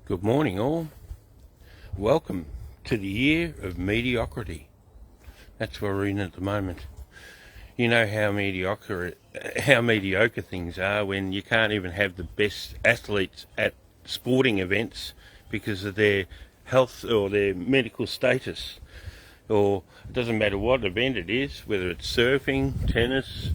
Good morning, all. Welcome to the Year of Mediocrity. That's what we're in at the moment. You know how mediocre things are when you can't even have the best athletes at sporting events because of their health or their medical status. Or it doesn't matter what event it is, whether it's surfing, tennis,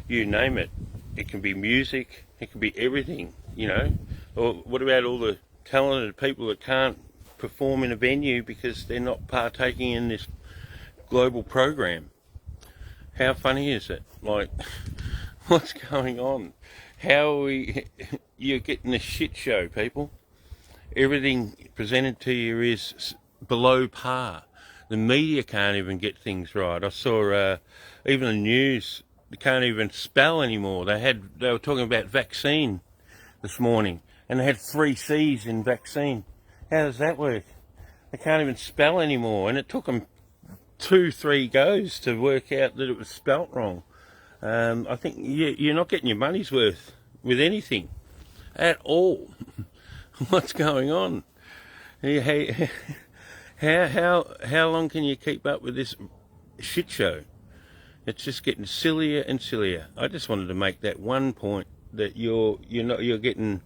you name it. It can be music, it can be everything, you know. Or what about all the talented people that can't perform in a venue because they're not partaking in this global program? How funny is it? Like, what's going on? You're getting a shit show, people. Everything presented to you is below par. The media can't even get things right. I saw even the news, they can't even spell anymore. They were talking about vaccine this morning, and they had 3 C's in vaccine. How does that work? They can't even spell anymore, and it took them 2-3 goes to work out that it was spelt wrong. I think you're not getting your money's worth with anything at all. What's going on? Hey, how long can you keep up with this shit show? It's just getting sillier and sillier. I just wanted to make that one point, that you're not getting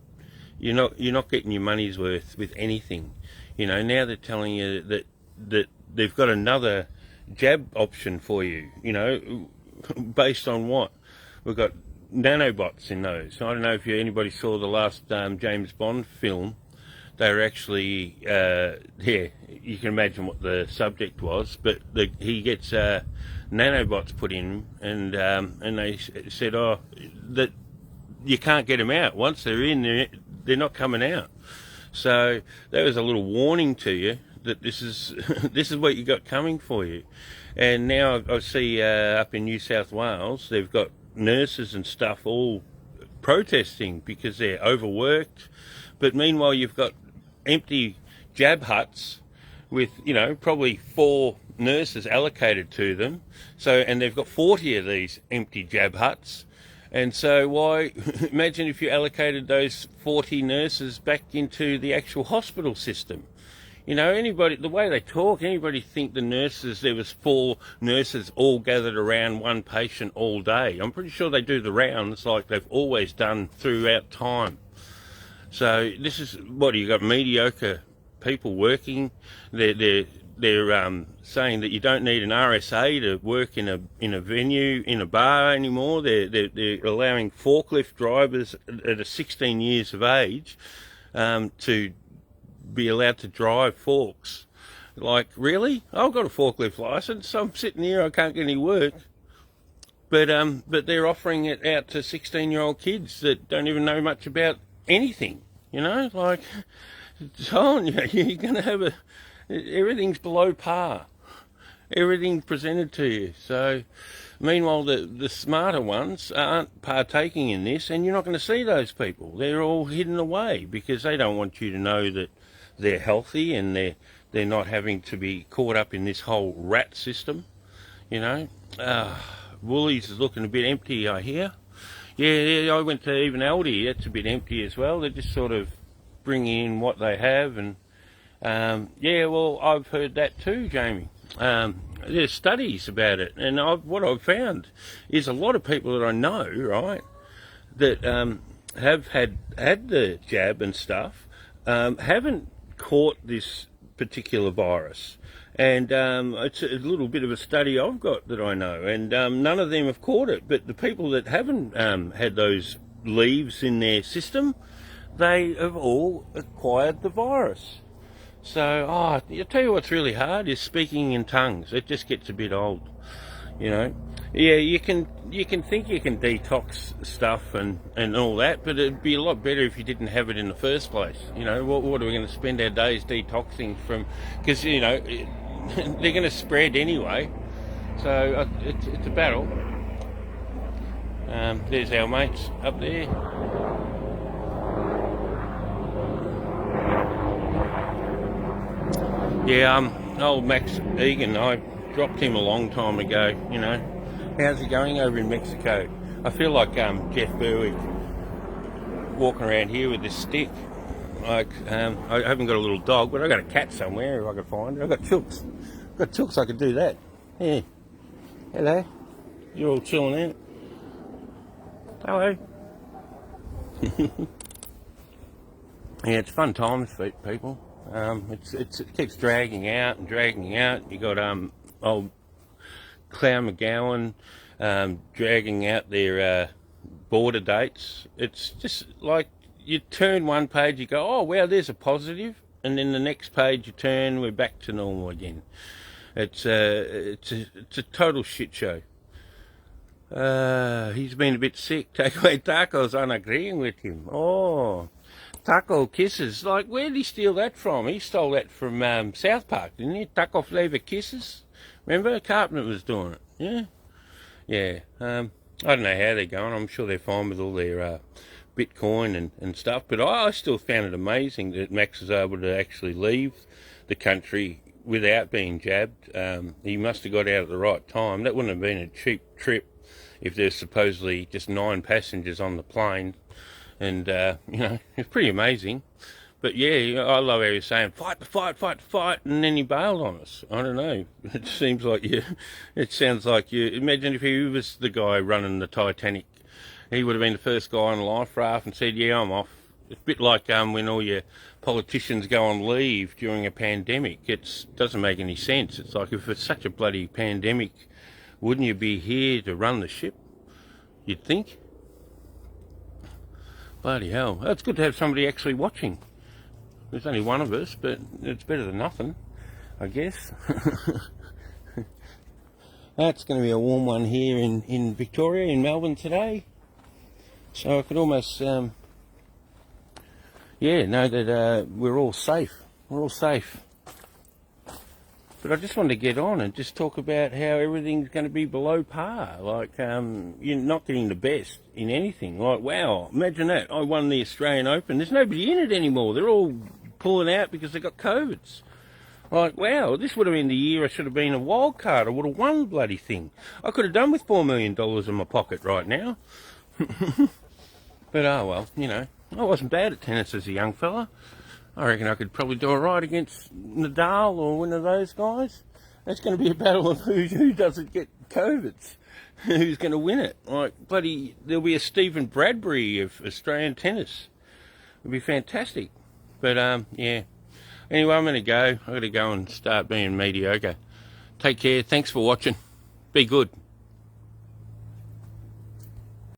your money's worth with anything. You know, now they're telling you that they've got another jab option for you. You know, based on what? We've got nanobots in those. I don't know if anybody saw the last James Bond film. They were actually, you can imagine what the subject was, but he gets nanobots put in, and they said, that you can't get them out. Once they're in, they're not coming out. So that was a little warning to you that this is what you got coming for you. And now I see up in New South Wales, they've got nurses and stuff all protesting because they're overworked. But meanwhile, you've got empty jab huts with, probably 4 nurses allocated to them. So, and they've got 40 of these empty jab huts. And so why, imagine if you allocated those 40 nurses back into the actual hospital system. You know, the way they talk, anybody think the nurses, there was 4 nurses all gathered around one patient all day. I'm pretty sure they do the rounds like they've always done throughout time. So this is what you got: mediocre people working. They're saying that you don't need an RSA to work in a venue, in a bar anymore. They're allowing forklift drivers at 16 years of age to be allowed to drive forks. Like, really? I've got a forklift license. I'm sitting here, I can't get any work. But they're offering it out to 16-year-old kids that don't even know much about anything. You know, like, telling you, you're going to have everything's below par. Everything presented to you. So, meanwhile, the smarter ones aren't partaking in this, and you're not going to see those people. They're all hidden away because they don't want you to know that they're healthy and they're not having to be caught up in this whole rat system. You know, Woolies is looking a bit empty, I hear. Yeah, I went to even Aldi. That's a bit empty as well. They're just sort of bringing in what they have, and well, I've heard that too, Jamie. There's studies about it, and what I've found is a lot of people that I know, right, that have had the jab and stuff, haven't caught this particular virus. And it's a little bit of a study I've got that I know, and none of them have caught it. But the people that haven't had those leaves in their system, they have all acquired the virus. So, I'll tell you what's really hard is speaking in tongues. It just gets a bit old, you know. Yeah, you can think you can detox stuff and all that, but it'd be a lot better if you didn't have it in the first place. You know, what are we going to spend our days detoxing from? Because, you know, they're going to spread anyway. So it's a battle. There's our mates up there. Yeah, old Max Egan, I dropped him a long time ago, you know. How's he going over in Mexico? I feel like Jeff Berwick walking around here with this stick. Like, I haven't got a little dog, but I got a cat somewhere if I could find it. I've got chooks. I've got chooks, I could do that. Yeah. Hello. You're all chilling out. Hello. Yeah, it's fun times for people. It keeps dragging out and dragging out. You got old Clown McGowan dragging out their border dates. It's just like you turn one page, you go, oh wow, there's a positive, and then the next page you turn, we're back to normal again. It's a total shit show. He's been a bit sick. Take away tacos. I'm agreeing with him. Oh, taco kisses. Like, where did he steal that from? He stole that from South Park, didn't he? Taco flavor kisses. Remember, Carpenter was doing it. Yeah, yeah. I don't know how they're going. I'm sure they're fine with all their Bitcoin and stuff. But I still found it amazing that Max was able to actually leave the country without being jabbed. He must have got out at the right time. That wouldn't have been a cheap trip if there's supposedly just 9 passengers on the plane. And, it's pretty amazing. But yeah, I love how he's saying, fight the fight, fight the fight, and then he bailed on us. I don't know. It seems like it sounds like imagine if he was the guy running the Titanic. He would have been the first guy on the life raft and said, yeah, I'm off. It's a bit like when all your politicians go on leave during a pandemic. It doesn't make any sense. It's like, if it's such a bloody pandemic, wouldn't you be here to run the ship? You'd think. Bloody hell. It's good to have somebody actually watching. There's only one of us, but it's better than nothing, I guess. It's going to be a warm one here in Victoria, in Melbourne today. So I could almost, know that we're all safe. We're all safe. But I just wanted to get on and just talk about how everything's going to be below par. Like, you're not getting the best in anything. Like, wow, imagine that. I won the Australian Open. There's nobody in it anymore. They're all pulling out because they got COVIDs. Like, wow, this would have been the year I should have been a wild card. I would have won the bloody thing. I could have done with $4 million in my pocket right now. But, oh well, I wasn't bad at tennis as a young fella. I reckon I could probably do it right against Nadal or one of those guys. It's going to be a battle of who doesn't get COVIDs. Who's going to win it? Like, bloody, there'll be a Stephen Bradbury of Australian tennis. It'll be fantastic. But, yeah. Anyway, I'm going to go. I've got to go and start being mediocre. Take care. Thanks for watching. Be good.